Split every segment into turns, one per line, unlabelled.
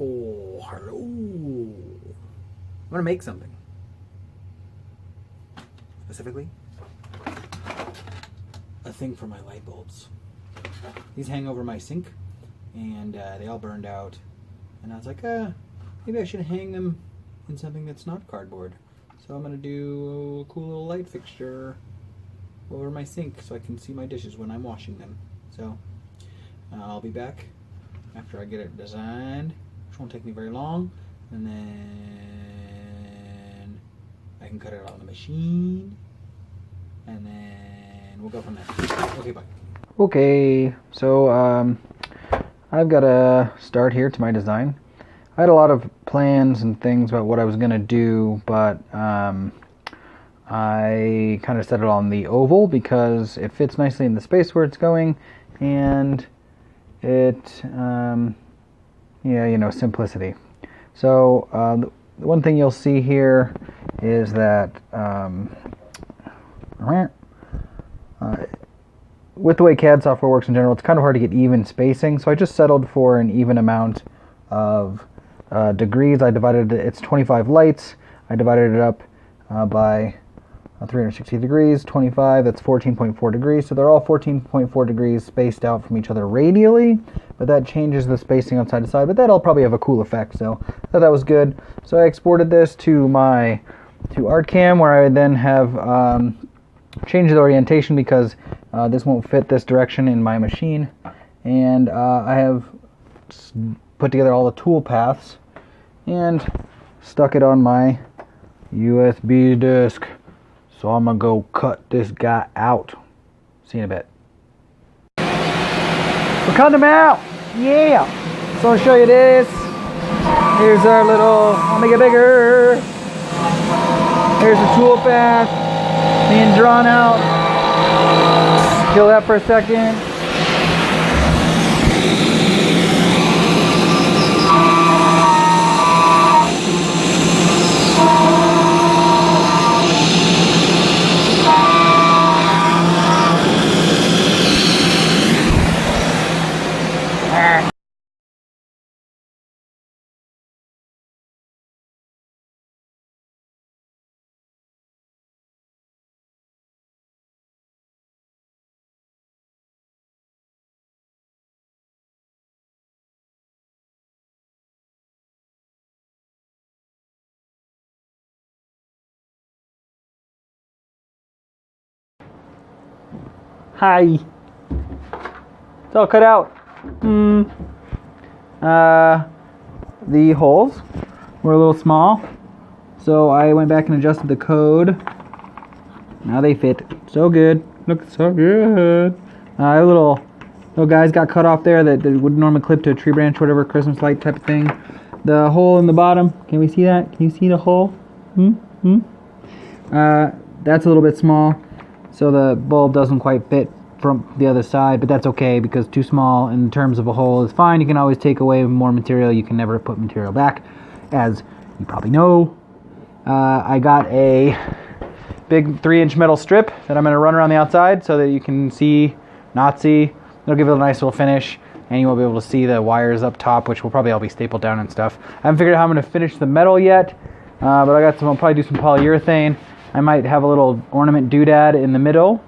Oh, hello. I'm gonna make something. Specifically, a thing for my light bulbs. These hang over my sink, and they all burned out. And I was like, maybe I should hang them in something that's not cardboard. So I'm gonna do a cool little light fixture over my sink so I can see my dishes when I'm washing them. So I'll be back after I get it designed, which won't take me very long, and then I can cut it out on the machine, and then we'll go from there. Okay, bye. Okay, so I've got a start here to my design. I had a lot of plans and things about what I was going to do, but I kind of set it on the oval because it fits nicely in the space where it's going, and it, simplicity. So the one thing you'll see here is that with the way CAD software works in general, it's kind of hard to get even spacing. So I just settled for an even amount of degrees. I divided it, it's 25 lights. I divided it up by 360 degrees, 25, that's 14.4 degrees. So they're all 14.4 degrees spaced out from each other radially, but that changes the spacing on side to side, but that'll probably have a cool effect. So I thought that was good. So I exported this to ArtCam, where I then have changed the orientation because this won't fit this direction in my machine. And I have put together all the tool paths and stuck it on my USB disk. So I'm gonna go cut this guy out. See you in a bit. We're cutting him out! Yeah! So I'll show you this. Here's our little, I'll make it bigger. Here's the tool path being drawn out. Kill that for a second. Hi. It's all cut out. The holes were a little small, so I went back and adjusted the code. Now they fit so good. Look so good. Little guys got cut off there that would normally clip to a tree branch, whatever, Christmas light type of thing. The hole in the bottom, can we see that? Can you see the hole? That's a little bit small, so the bulb doesn't quite fit from the other side, but that's okay because too small in terms of a hole is fine. You can always take away more material. You can never put material back, as you probably know. I got a big 3-inch metal strip that I'm going to run around the outside so that you can see, not see. It'll give it a nice little finish, and you won't be able to see the wires up top, which will probably all be stapled down and stuff. I haven't figured out how I'm going to finish the metal yet, but I'll probably do some polyurethane. I might have a little ornament doodad in the middle.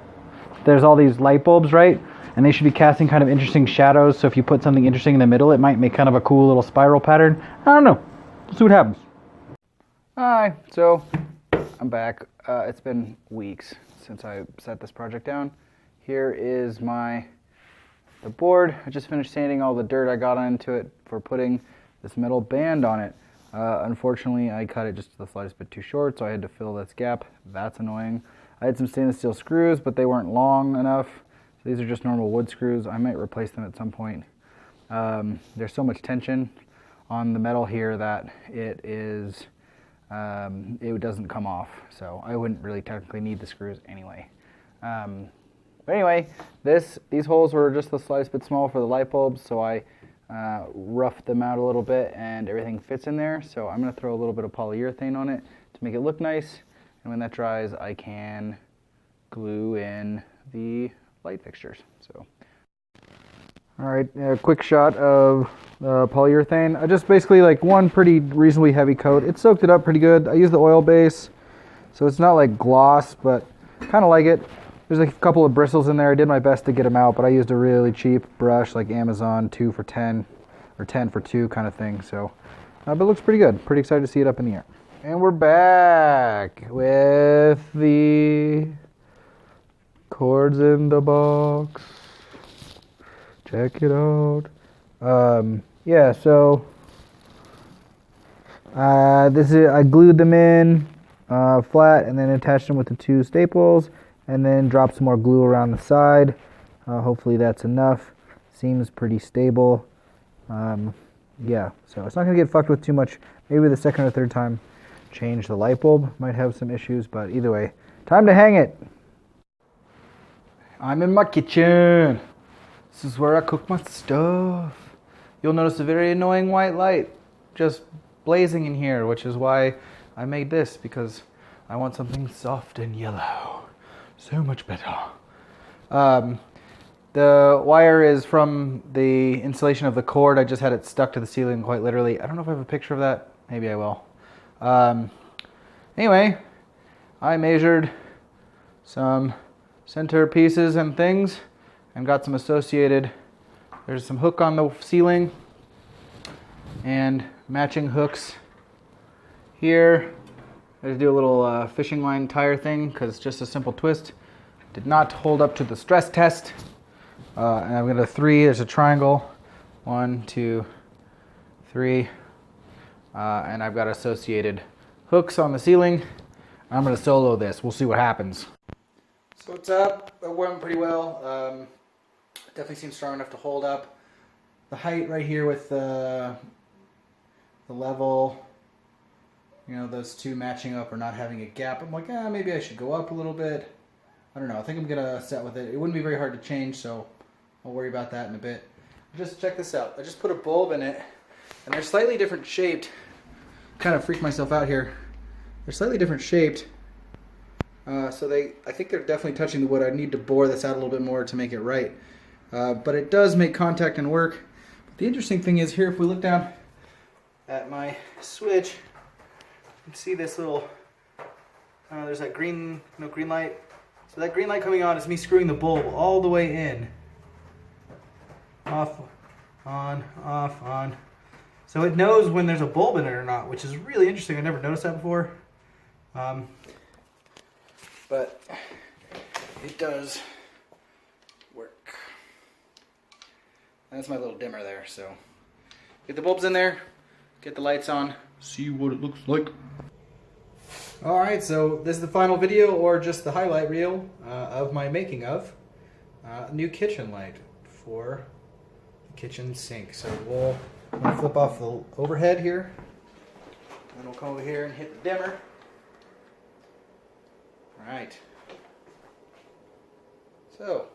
There's all these light bulbs, right? And they should be casting kind of interesting shadows, so if you put something interesting in the middle, it might make kind of a cool little spiral pattern. I don't know. We'll see what happens. Alright, so I'm back. It's been weeks since I set this project down. Here is the board. I just finished sanding all the dirt I got into it for putting this metal band on it. Unfortunately, I cut it just the slightest bit too short, so I had to fill this gap. That's annoying. I had some stainless steel screws, but they weren't long enough. So these are just normal wood screws. I might replace them at some point. There's so much tension on the metal here that it doesn't come off. So I wouldn't really technically need the screws anyway. But anyway, these holes were just the slightest bit small for the light bulbs, so I roughed them out a little bit and everything fits in there. So I'm going to throw a little bit of polyurethane on it to make it look nice. And when that dries, I can glue in the light fixtures. So All right, a quick shot of polyurethane. I just basically like one pretty reasonably heavy coat. It soaked it up pretty good. I used the oil base, so it's not like gloss, but kind of like it. There's a couple of bristles in there. I did my best to get them out, but I used a really cheap brush like Amazon 2 for 10 or 10 for 2 kind of thing. So, but it looks pretty good. Pretty excited to see it up in the air. And we're back with the cords in the box. Check it out. Yeah, so I glued them in flat and then attached them with the 2 staples and then dropped some more glue around the side. Hopefully that's enough. Seems pretty stable. Yeah, so it's not going to get fucked with too much. Maybe the second or third time change the light bulb. Might have some issues, but either way, time to hang it. I'm in my kitchen. This is where I cook my stuff. You'll notice a very annoying white light just blazing in here, which is why I made this, because I want something soft and yellow. So much better. The wire is from the insulation of the cord. I just had it stuck to the ceiling quite literally. I don't know if I have a picture of that. Maybe I will. Anyway, I measured some center pieces and things and got some associated. There's some hook on the ceiling and matching hooks here. I just do a little fishing line tire thing because it's just a simple twist. Did not hold up to the stress test. And I'm gonna 3, there's a triangle. 1, 2, 3. And I've got associated hooks on the ceiling. I'm gonna solo this. We'll see what happens. So what's up? It went pretty well. Definitely seems strong enough to hold up. The height right here with the level, you know, those 2 matching up or not having a gap. I'm like, maybe I should go up a little bit. I don't know. I think I'm gonna set with it. It wouldn't be very hard to change, so I'll worry about that in a bit. Just check this out. I just put a bulb in it, and they're slightly different shaped. Kind of freaked myself out here. They're slightly different shaped. So I think they're definitely touching the wood. I need to bore this out a little bit more to make it right. But it does make contact and work. But the interesting thing is here, if we look down at my switch, you can see this little, there's that green light. So that green light coming on is me screwing the bulb all the way in. Off, on, off, on. So it knows when there's a bulb in it or not, which is really interesting. I never noticed that before. But it does work. That's my little dimmer there, so get the bulbs in there, get the lights on, see what it looks like. Alright, so this is the final video, or just the highlight reel, of my making of a new kitchen light for the kitchen sink. So we'll flip off the overhead here, and we'll come over here and hit the dimmer. Alright. So,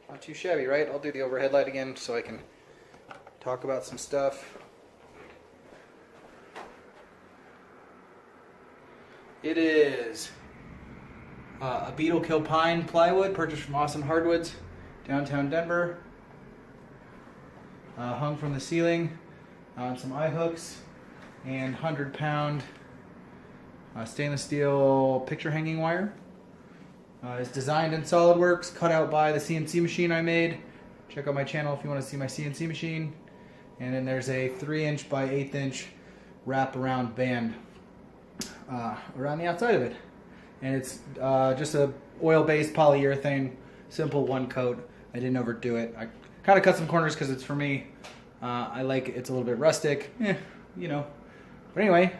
not too shabby, right? I'll do the overhead light again so I can talk about some stuff. It is a Beetle Kill Pine plywood purchased from Awesome Hardwoods, downtown Denver. Hung from the ceiling on some eye hooks and 100-pound stainless steel picture hanging wire. It's designed in SolidWorks, cut out by the CNC machine I made. Check out my channel if you want to see my CNC machine. And then there's a 3" by 1/8" wrap-around band around the outside of it. And it's just a oil-based polyurethane, simple 1 coat. I didn't overdo it. I kind of cut some corners because it's for me. I like it's a little bit rustic, you know. But anyway,